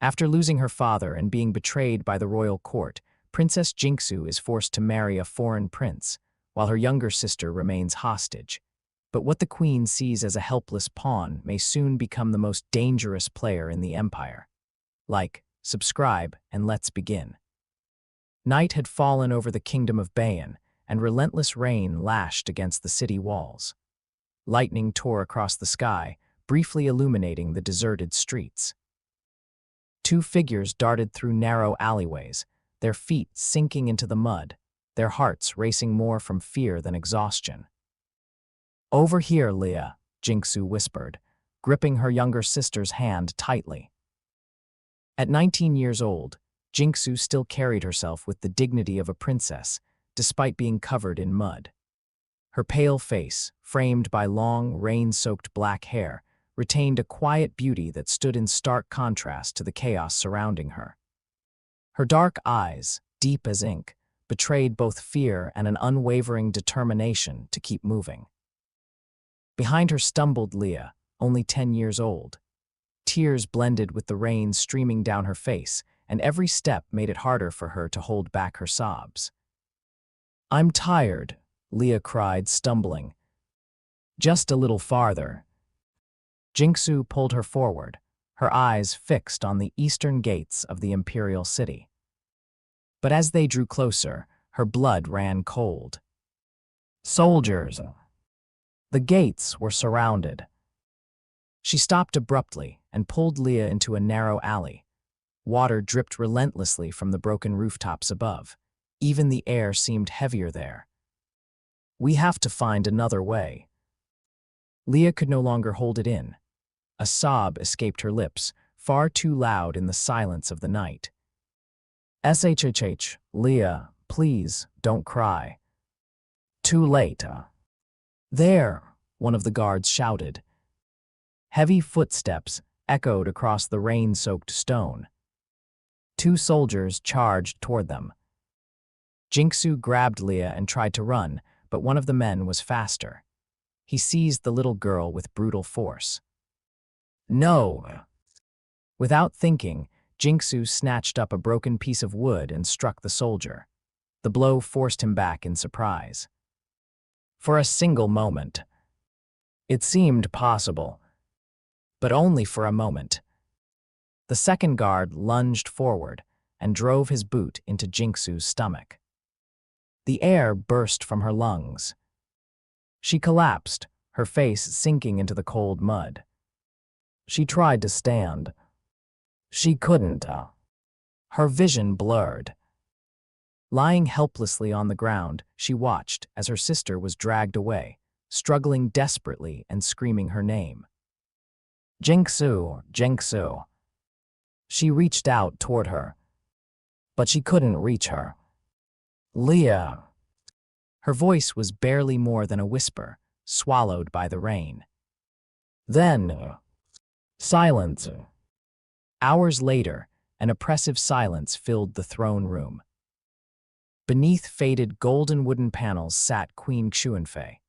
After losing her father and being betrayed by the royal court, Princess Jinxu is forced to marry a foreign prince, while her younger sister remains hostage. But what the queen sees as a helpless pawn may soon become the most dangerous player in the empire. Like, subscribe, and let's begin. Night had fallen over the kingdom of Bayan, and relentless rain lashed against the city walls. Lightning tore across the sky, briefly illuminating the deserted streets. Two figures darted through narrow alleyways, their feet sinking into the mud, their hearts racing more from fear than exhaustion. "Over here, Leah," Jinxu whispered, gripping her younger sister's hand tightly. At 19 years old, Jinxu still carried herself with the dignity of a princess, despite being covered in mud. Her pale face, framed by long, rain-soaked black hair, retained a quiet beauty that stood in stark contrast to the chaos surrounding her. Her dark eyes, deep as ink, betrayed both fear and an unwavering determination to keep moving. Behind her stumbled Leah, only 10 years old. Tears blended with the rain streaming down her face, and every step made it harder for her to hold back her sobs. "I'm tired," Leah cried, stumbling. "Just a little farther." Jinxu pulled her forward, her eyes fixed on the eastern gates of the imperial city. But as they drew closer, her blood ran cold. "Soldiers!" The gates were surrounded. She stopped abruptly and pulled Leah into a narrow alley. Water dripped relentlessly from the broken rooftops above. Even the air seemed heavier there. "We have to find another way." Leah could no longer hold it in. A sob escaped her lips, far too loud in the silence of the night. "Shhh, Leah, please, don't cry." "Too late." "There," one of the guards shouted. Heavy footsteps echoed across the rain-soaked stone. Two soldiers charged toward them. Jinxu grabbed Leah and tried to run, but one of the men was faster. He seized the little girl with brutal force. "No!" Without thinking, Jinxu snatched up a broken piece of wood and struck the soldier. The blow forced him back in surprise. For a single moment, it seemed possible, but only for a moment. The second guard lunged forward and drove his boot into Jinxu's stomach. The air burst from her lungs. She collapsed, her face sinking into the cold mud. She tried to stand. She couldn't. Her vision blurred. Lying helplessly on the ground, she watched as her sister was dragged away, struggling desperately and screaming her name. "Jinxu, Jinxu." She reached out toward her, but she couldn't reach her. "Leah." Her voice was barely more than a whisper, swallowed by the rain. Then, silence. Hours later, an oppressive silence filled the throne room. Beneath faded golden wooden panels sat Queen Xuanfei.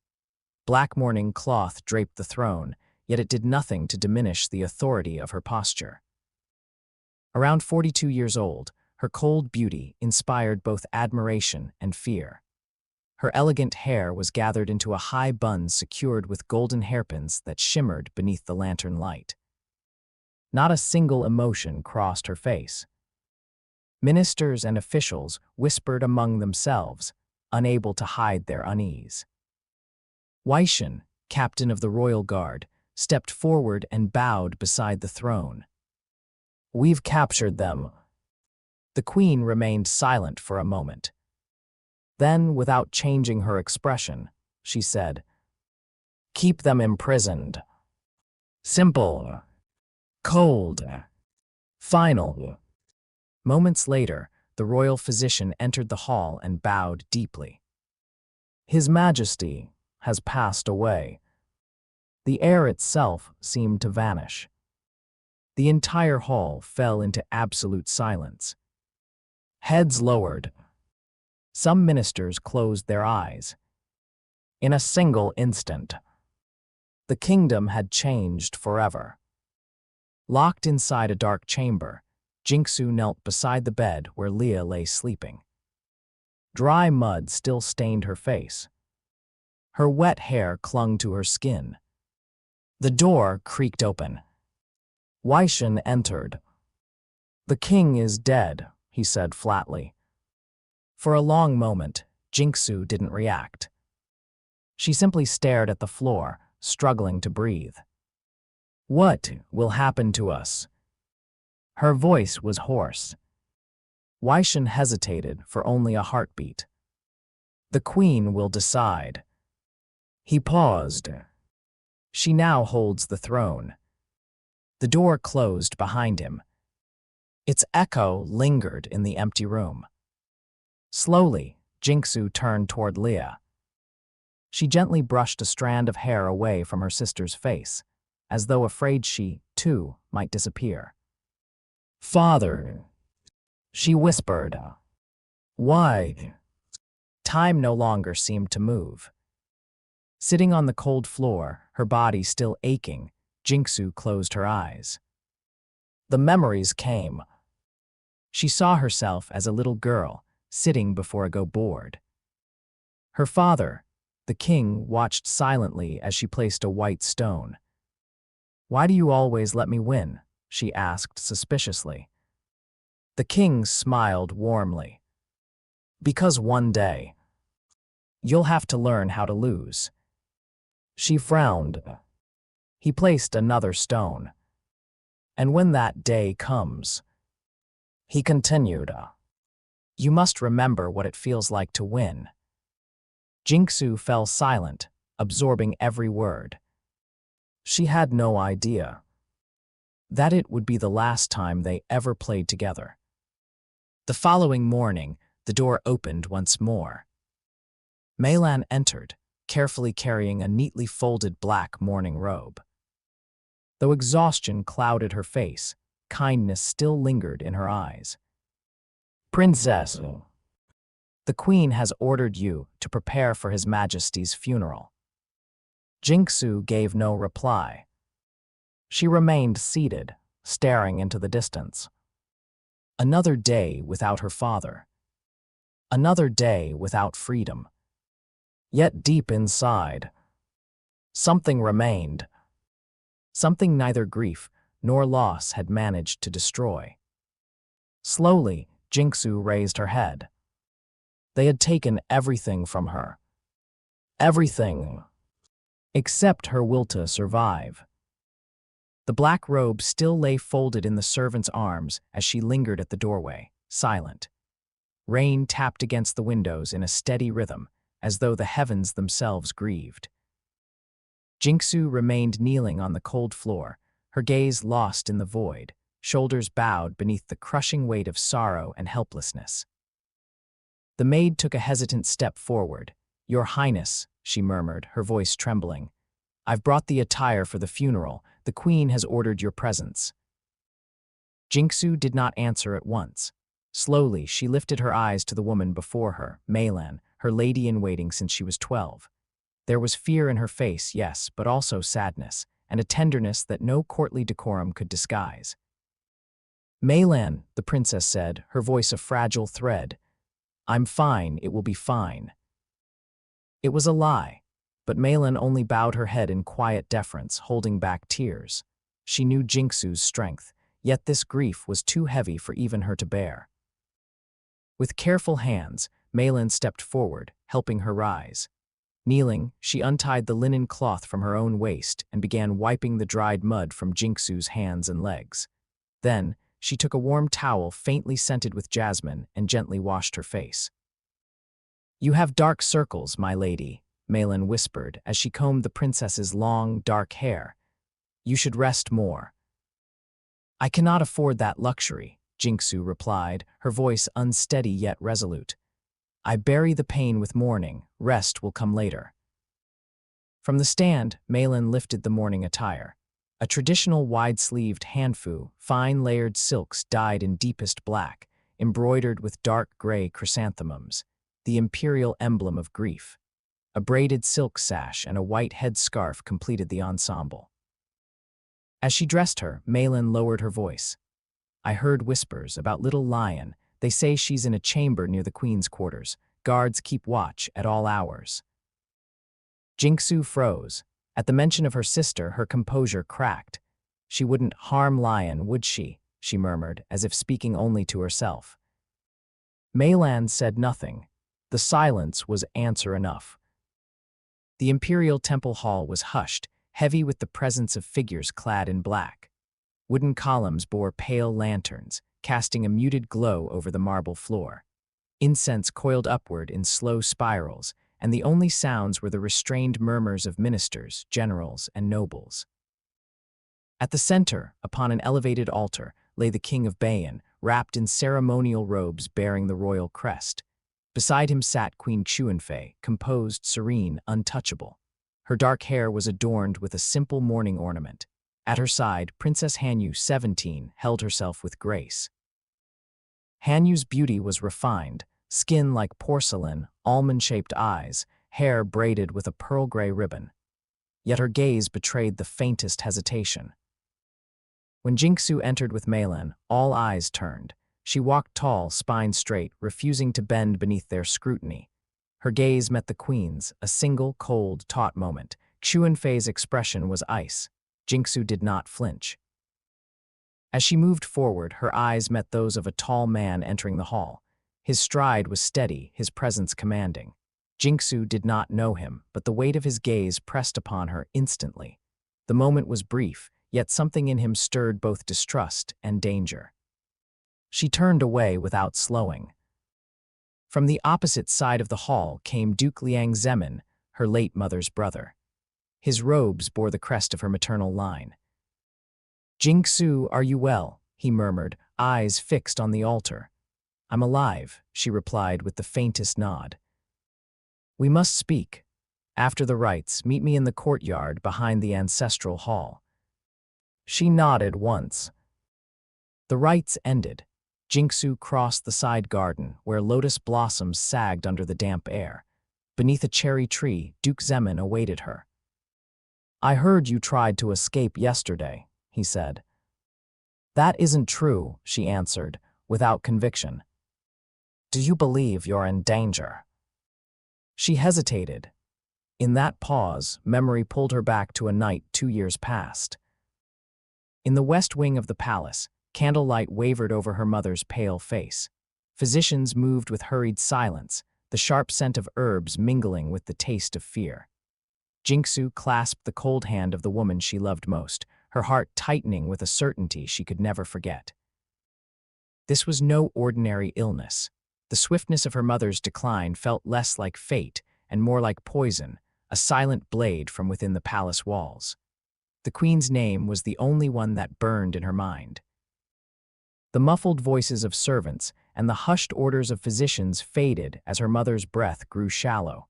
Black mourning cloth draped the throne, yet it did nothing to diminish the authority of her posture. Around 42 years old, her cold beauty inspired both admiration and fear. Her elegant hair was gathered into a high bun secured with golden hairpins that shimmered beneath the lantern light. Not a single emotion crossed her face. Ministers and officials whispered among themselves, unable to hide their unease. Weishan, captain of the royal guard, stepped forward and bowed beside the throne. "We've captured them." The queen remained silent for a moment. Then, without changing her expression, she said, "Keep them imprisoned." Simple. Cold. Final. Moments later, the royal physician entered the hall and bowed deeply. "His Majesty has passed away." The air itself seemed to vanish. The entire hall fell into absolute silence. Heads lowered. Some ministers closed their eyes. In a single instant, the kingdom had changed forever. Locked inside a dark chamber, Jingsu knelt beside the bed where Leah lay sleeping. Dry mud still stained her face. Her wet hair clung to her skin. The door creaked open. Weishan entered. "The king is dead," he said flatly. For a long moment, Jingsu didn't react. She simply stared at the floor, struggling to breathe. "What will happen to us?" Her voice was hoarse. Weishan hesitated for only a heartbeat. "The queen will decide." He paused. "She now holds the throne." The door closed behind him. Its echo lingered in the empty room. Slowly, Jingsu turned toward Leah. She gently brushed a strand of hair away from her sister's face, as though afraid she, too, might disappear. "Father," she whispered. "Why?" Time no longer seemed to move. Sitting on the cold floor, her body still aching, Jingsu closed her eyes. The memories came. She saw herself as a little girl, sitting before a go-board. Her father, the king, watched silently as she placed a white stone. "Why do you always let me win?" she asked suspiciously. The king smiled warmly. "Because one day, you'll have to learn how to lose." She frowned. He placed another stone. "And when that day comes," he continued, "you must remember what it feels like to win." Jingsu fell silent, absorbing every word. She had no idea that it would be the last time they ever played together. The following morning, the door opened once more. Meilan entered, carefully carrying a neatly folded black mourning robe. Though exhaustion clouded her face, kindness still lingered in her eyes. "Princess, the queen has ordered you to prepare for His Majesty's funeral." Jingsu gave no reply. She remained seated, staring into the distance. Another day without her father. Another day without freedom. Yet deep inside, something remained. Something neither grief nor loss had managed to destroy. Slowly, Jingsu raised her head. They had taken everything from her. Everything, except her will to survive. The black robe still lay folded in the servant's arms as she lingered at the doorway, silent. Rain tapped against the windows in a steady rhythm, as though the heavens themselves grieved. Jingsu remained kneeling on the cold floor, her gaze lost in the void, shoulders bowed beneath the crushing weight of sorrow and helplessness. The maid took a hesitant step forward. "Your Highness," she murmured, her voice trembling, "I've brought the attire for the funeral. The queen has ordered your presence." Jingsu did not answer at once. Slowly, she lifted her eyes to the woman before her, Meilan, her lady-in-waiting since she was 12. There was fear in her face, yes, but also sadness, and a tenderness that no courtly decorum could disguise. "Meilan," the princess said, her voice a fragile thread, "I'm fine, it will be fine." It was a lie, but Meilan only bowed her head in quiet deference, holding back tears. She knew Jingsu's strength, yet this grief was too heavy for even her to bear. With careful hands, Meilan stepped forward, helping her rise. Kneeling, she untied the linen cloth from her own waist and began wiping the dried mud from Jingsu's hands and legs. Then, she took a warm towel faintly scented with jasmine and gently washed her face. "You have dark circles, my lady," Meilan whispered as she combed the princess's long, dark hair. "You should rest more." "I cannot afford that luxury," Jingsu replied, her voice unsteady yet resolute. "I bury the pain with mourning, rest will come later." From the stand, Meilan lifted the mourning attire. A traditional wide-sleeved hanfu, fine layered silks dyed in deepest black, embroidered with dark gray chrysanthemums, the imperial emblem of grief. A braided silk sash and a white headscarf completed the ensemble. As she dressed her, Meilan lowered her voice. I heard whispers about little Lion. They say she's in a chamber near the queen's quarters. Guards keep watch at all hours. Jingsu froze. At the mention of her sister, her composure cracked. She wouldn't harm Lion, would she? She murmured, as if speaking only to herself. Meilan said nothing. The silence was answer enough. The imperial temple hall was hushed, heavy with the presence of figures clad in black. Wooden columns bore pale lanterns, casting a muted glow over the marble floor. Incense coiled upward in slow spirals, and the only sounds were the restrained murmurs of ministers, generals, and nobles. At the center, upon an elevated altar, lay the king of Bayan, wrapped in ceremonial robes bearing the royal crest. Beside him sat Queen Chuanfei, composed, serene, untouchable. Her dark hair was adorned with a simple mourning ornament. At her side, Princess Hanyu, 17, held herself with grace. Hanyu's beauty was refined, skin like porcelain, almond-shaped eyes, hair braided with a pearl-gray ribbon. Yet her gaze betrayed the faintest hesitation. When Jingsu entered with Meilan, all eyes turned. She walked tall, spine straight, refusing to bend beneath their scrutiny. Her gaze met the queen's, a single, cold, taut moment. Chuanfei's expression was ice. Jingsu did not flinch. As she moved forward, her eyes met those of a tall man entering the hall. His stride was steady, his presence commanding. Jingsu did not know him, but the weight of his gaze pressed upon her instantly. The moment was brief, yet something in him stirred both distrust and danger. She turned away without slowing. From the opposite side of the hall came Duke Liang Zemin, her late mother's brother. His robes bore the crest of her maternal line. "Jingsu, are you well?" he murmured, eyes fixed on the altar. "I'm alive," she replied with the faintest nod. "We must speak. After the rites, meet me in the courtyard behind the ancestral hall." She nodded once. The rites ended. Jingsu crossed the side garden, where lotus blossoms sagged under the damp air. Beneath a cherry tree, Duke Zemin awaited her. "I heard you tried to escape yesterday," he said. "That isn't true," she answered, without conviction. "Do you believe you're in danger?" She hesitated. In that pause, memory pulled her back to a night 2 years past. In the west wing of the palace, candlelight wavered over her mother's pale face. Physicians moved with hurried silence, the sharp scent of herbs mingling with the taste of fear. Jingsu clasped the cold hand of the woman she loved most, her heart tightening with a certainty she could never forget. This was no ordinary illness. The swiftness of her mother's decline felt less like fate and more like poison, a silent blade from within the palace walls. The queen's name was the only one that burned in her mind. The muffled voices of servants and the hushed orders of physicians faded as her mother's breath grew shallow.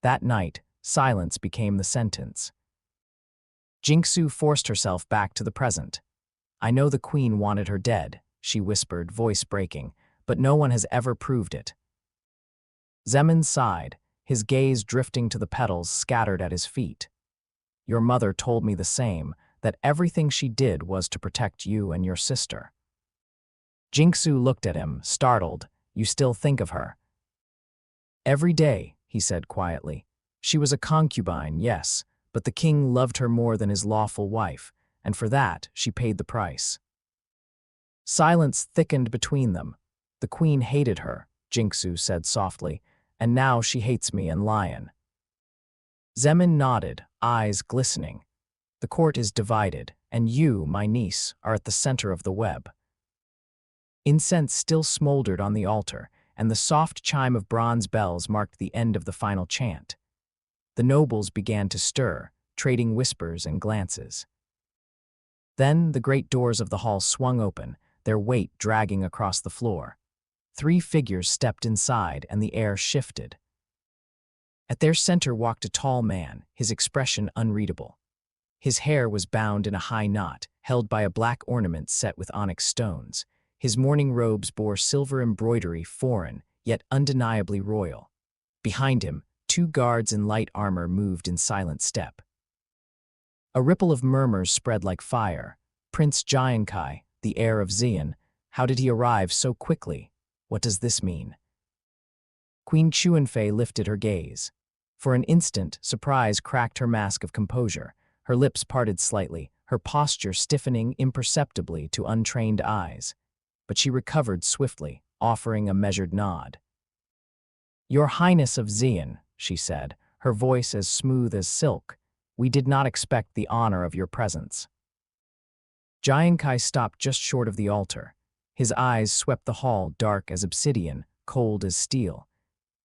That night, silence became the sentence. Jingsu forced herself back to the present. "I know the queen wanted her dead," she whispered, voice breaking, "but no one has ever proved it." Zemin sighed, his gaze drifting to the petals scattered at his feet. "Your mother told me the same, that everything she did was to protect you and your sister." Jingsu looked at him, startled. "You still think of her?" "Every day," he said quietly. "She was a concubine, yes, but the king loved her more than his lawful wife, and for that she paid the price." Silence thickened between them. "The queen hated her," Jingsu said softly, "and now she hates me and Lion." Zemin nodded, eyes glistening. "The court is divided, and you, my niece, are at the center of the web." Incense still smoldered on the altar, and the soft chime of bronze bells marked the end of the final chant. The nobles began to stir, trading whispers and glances. Then the great doors of the hall swung open, their weight dragging across the floor. 3 figures stepped inside, and the air shifted. At their center walked a tall man, his expression unreadable. His hair was bound in a high knot, held by a black ornament set with onyx stones. His mourning robes bore silver embroidery, foreign, yet undeniably royal. Behind him, 2 guards in light armor moved in silent step. A ripple of murmurs spread like fire. Prince Jiankai, The heir of Xian. How did he arrive so quickly? What does this mean? Queen Chuanfei lifted her gaze. For an instant, surprise cracked her mask of composure. Her lips parted slightly, her posture stiffening imperceptibly to untrained eyes. But she recovered swiftly, offering a measured nod. "Your Highness of Xian," she said, her voice as smooth as silk, "we did not expect the honor of your presence." Jiankai stopped just short of the altar. His eyes swept the hall, dark as obsidian, cold as steel.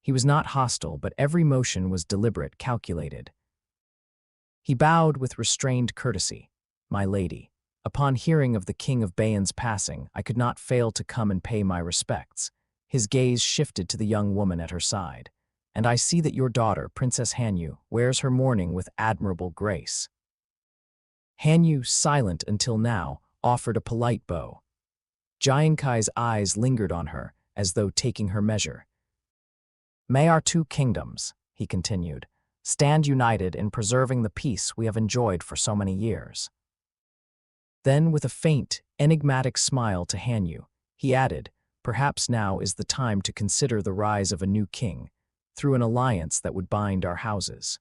He was not hostile, but every motion was deliberate, calculated. He bowed with restrained courtesy. "My lady, upon hearing of the King of Bayan's passing, I could not fail to come and pay my respects." His gaze shifted to the young woman at her side. "And I see that your daughter, Princess Hanyu, wears her mourning with admirable grace." Hanyu, silent until now, offered a polite bow. Jiankai's eyes lingered on her, as though taking her measure. "May our two kingdoms," he continued, "stand united in preserving the peace we have enjoyed for so many years." Then, with a faint, enigmatic smile to Hanyu, he added, "Perhaps now is the time to consider the rise of a new king, through an alliance that would bind our houses."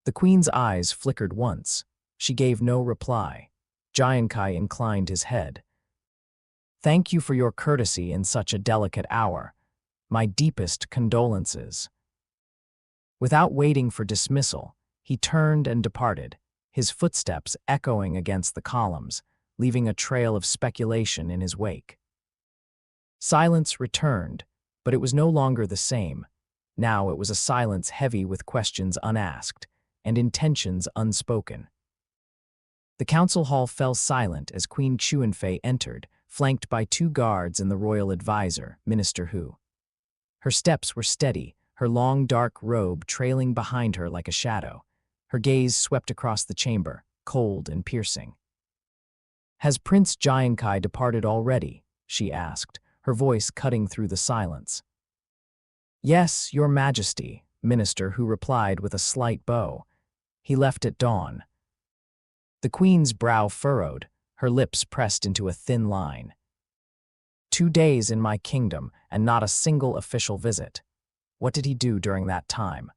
The queen's eyes flickered once. She gave no reply. Jiankai inclined his head. "Thank you for your courtesy in such a delicate hour. My deepest condolences." Without waiting for dismissal, he turned and departed, his footsteps echoing against the columns, leaving a trail of speculation in his wake. Silence returned, but it was no longer the same. Now it was a silence heavy with questions unasked and intentions unspoken. The council hall fell silent as Queen Chuanfei entered, flanked by two guards and the royal advisor, Minister Hu. Her steps were steady, her long dark robe trailing behind her like a shadow. Her gaze swept across the chamber, cold and piercing. "Has Prince Jiankai departed already?" she asked, her voice cutting through the silence. "Yes, your majesty," Minister Hu replied with a slight bow. "He left at dawn." The queen's brow furrowed, her lips pressed into a thin line. 2 days in my kingdom, and not a single official visit. What did he do during that time?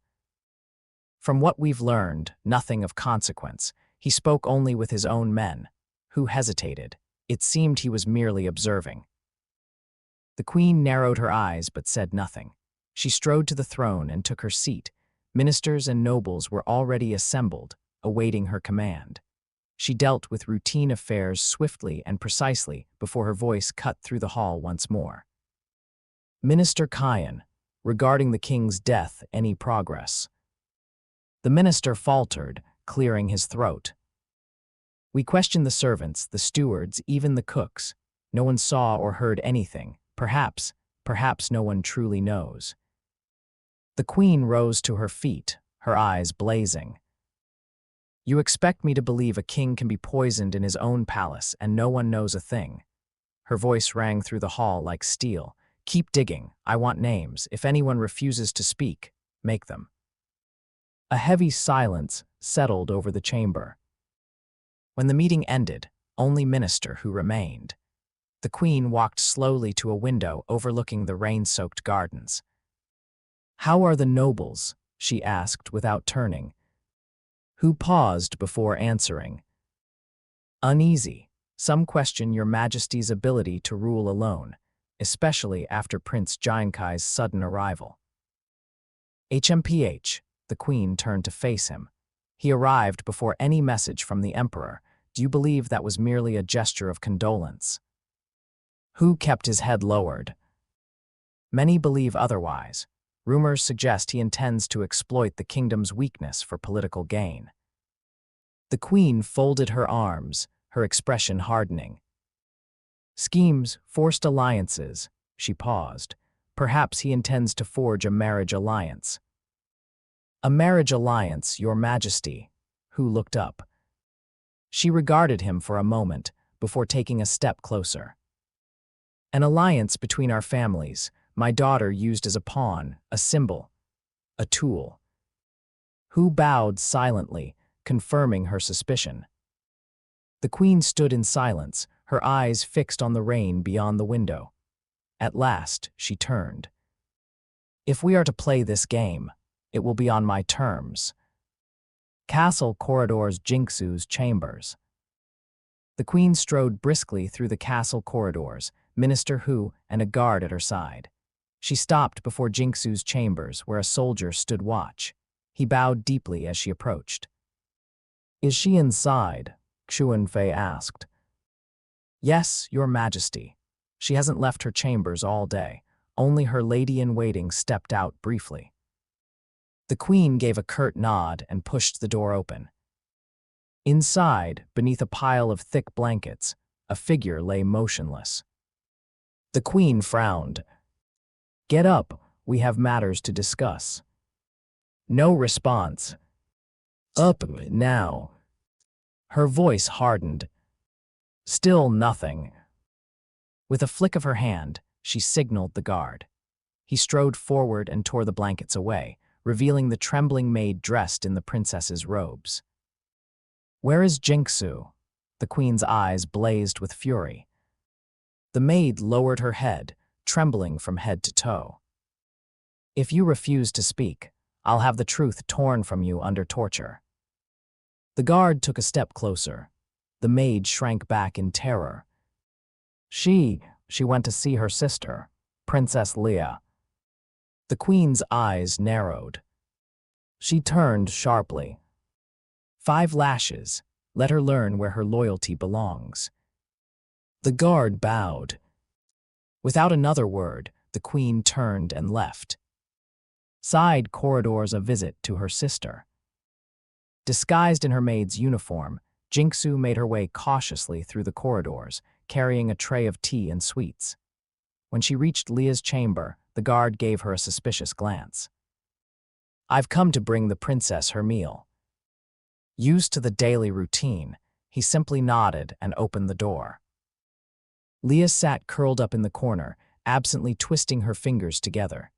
From what we've learned, nothing of consequence. He spoke only with his own men. Who hesitated? It seemed he was merely observing. The queen narrowed her eyes but said nothing. She strode to the throne and took her seat. Ministers and nobles were already assembled, awaiting her command. She dealt with routine affairs swiftly and precisely before her voice cut through the hall once more. "Minister Kyan, regarding the king's death, any progress?" The minister faltered, clearing his throat. "We questioned the servants, the stewards, even the cooks. No one saw or heard anything. Perhaps no one truly knows." The queen rose to her feet, her eyes blazing. "You expect me to believe a king can be poisoned in his own palace and no one knows a thing?" Her voice rang through the hall like steel. "Keep digging. I want names. If anyone refuses to speak, make them." A heavy silence settled over the chamber. When the meeting ended, only Minister Hu remained. The queen walked slowly to a window overlooking the rain-soaked gardens. "How are the nobles?" she asked without turning. Hu paused before answering. "Uneasy. Some question your majesty's ability to rule alone, especially after Prince Jiankai's sudden arrival." "HMPH, the queen turned to face him. "He arrived before any message from the emperor. Do you believe that was merely a gesture of condolence?" Hu kept his head lowered. "Many believe otherwise. Rumors suggest he intends to exploit the kingdom's weakness for political gain." The queen folded her arms, her expression hardening. "Schemes, forced alliances," she paused. "Perhaps he intends to forge a marriage alliance." "A marriage alliance, your majesty." Hu looked up. She regarded him for a moment before taking a step closer. "An alliance between our families, my daughter used as a pawn, a symbol, a tool." Hu bowed silently, confirming her suspicion. The queen stood in silence, her eyes fixed on the rain beyond the window. At last, she turned. If we are to play this game, it will be on my terms. Castle corridors Jinxu's chambers. The queen strode briskly through the castle corridors, Minister Hu and a guard at her side. She stopped before Jinxu's chambers, where a soldier stood watch. He bowed deeply as she approached. "Is she inside?" Xuanfei asked. "Yes, your majesty. She hasn't left her chambers all day. Only her lady-in-waiting stepped out briefly." The queen gave a curt nod and pushed the door open. Inside, beneath a pile of thick blankets, a figure lay motionless. The queen frowned. "Get up, we have matters to discuss." No response. "Up now." Her voice hardened. Still nothing. With a flick of her hand, she signaled the guard. He strode forward and tore the blankets away, revealing the trembling maid dressed in the princess's robes. "Where is Jinxu?" The queen's eyes blazed with fury. The maid lowered her head, trembling from head to toe. "If you refuse to speak, I'll have the truth torn from you under torture." The guard took a step closer. The maid shrank back in terror. She went to see her sister, Princess Leia." The queen's eyes narrowed. She turned sharply. 5 lashes. Let her learn where her loyalty belongs." The guard bowed. Without another word, the queen turned and left. Side corridors a visit to her sister. Disguised in her maid's uniform, Jinxu made her way cautiously through the corridors, carrying a tray of tea and sweets. When she reached Leah's chamber, the guard gave her a suspicious glance. "I've come to bring the princess her meal." Used to the daily routine, he simply nodded and opened the door. Leah sat curled up in the corner, absently twisting her fingers together.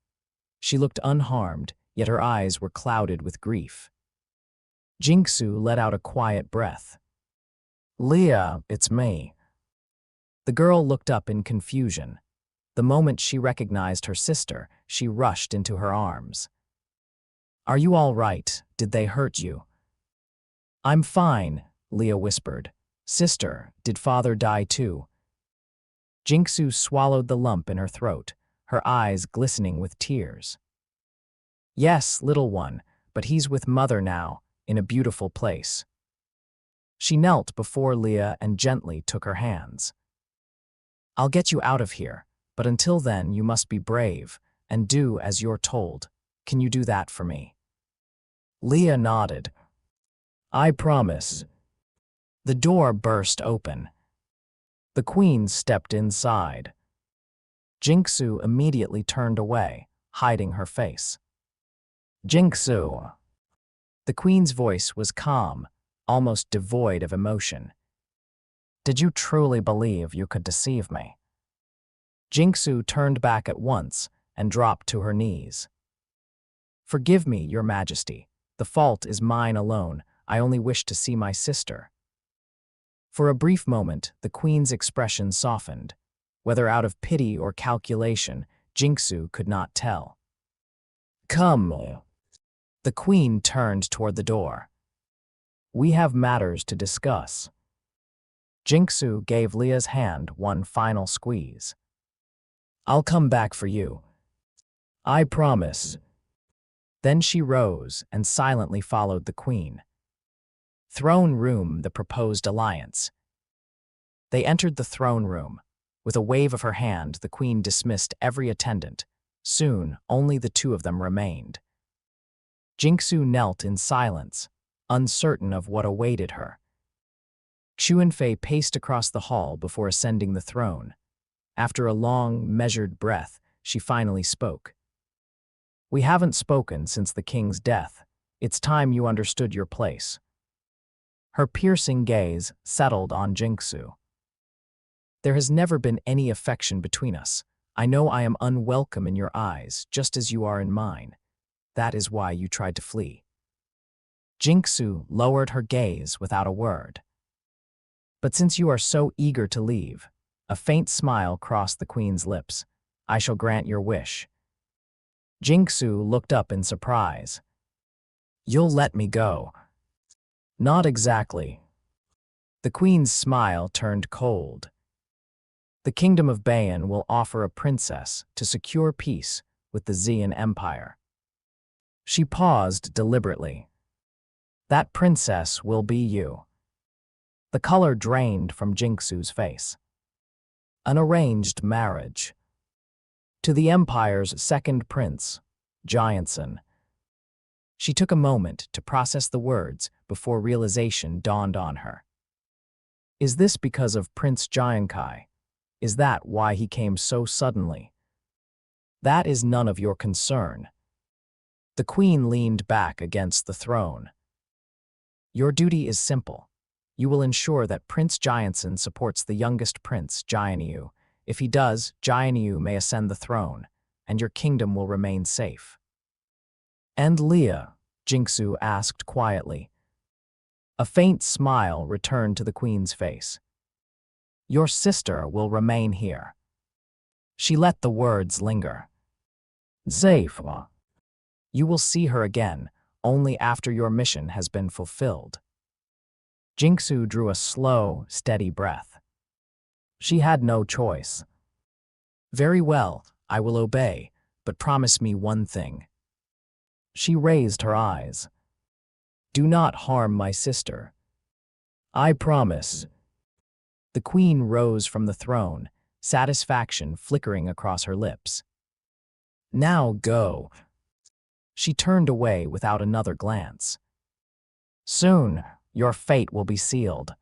She looked unharmed, yet her eyes were clouded with grief. Jinxu let out a quiet breath. "Leah, it's me." The girl looked up in confusion. The moment she recognized her sister, she rushed into her arms. "Are you all right? Did they hurt you?" "I'm fine," Leah whispered. "Sister, did father die too?" Jinxu swallowed the lump in her throat, her eyes glistening with tears. "Yes, little one, but he's with mother now, in a beautiful place." She knelt before Leah and gently took her hands. "I'll get you out of here, but until then you must be brave and do as you're told. Can you do that for me?" Leah nodded. "I promise." The door burst open. The queen stepped inside. Jinxu immediately turned away, hiding her face. "Jinxu." The queen's voice was calm, almost devoid of emotion. "Did you truly believe you could deceive me?" Jinxu turned back at once and dropped to her knees. "Forgive me, your majesty. The fault is mine alone. I only wish to see my sister." For a brief moment, the queen's expression softened. Whether out of pity or calculation, Jinxu could not tell. "Come." The queen turned toward the door. "We have matters to discuss." Jinxu gave Leah's hand one final squeeze. "I'll come back for you." "I promise." Then she rose and silently followed the queen. Throne room, the proposed alliance. They entered the throne room. With a wave of her hand, the queen dismissed every attendant. Soon, only the two of them remained. Jinxu knelt in silence, uncertain of what awaited her. Xuanfei paced across the hall before ascending the throne. After a long, measured breath, she finally spoke. "We haven't spoken since the king's death. It's time you understood your place." Her piercing gaze settled on Jinxu. "There has never been any affection between us. I know I am unwelcome in your eyes, just as you are in mine. That is why you tried to flee." Jinxu lowered her gaze without a word. But since you are so eager to leave, a faint smile crossed the queen's lips. I shall grant your wish. Jingsu looked up in surprise. You'll let me go? Not exactly. The queen's smile turned cold. The kingdom of Bayan will offer a princess to secure peace with the Xian Empire. She paused deliberately. That princess will be you. The color drained from Jingsu's face. An arranged marriage. To the Empire's second prince, Giantson. She took a moment to process the words before realization dawned on her. Is this because of Prince Jiankai? Is that why he came so suddenly? That is none of your concern. The queen leaned back against the throne. Your duty is simple. You will ensure that Prince Giantson supports the youngest prince, Jianyu. If he does, Jianyu may ascend the throne, and your kingdom will remain safe. And Leah? Jingsu asked quietly. A faint smile returned to the queen's face. Your sister will remain here. She let the words linger. Safe. You will see her again, only after your mission has been fulfilled. Jingsu drew a slow, steady breath. She had no choice. Very well, I will obey, but promise me one thing. She raised her eyes. Do not harm my sister. I promise. The queen rose from the throne, satisfaction flickering across her lips. Now go. She turned away without another glance. Soon, your fate will be sealed.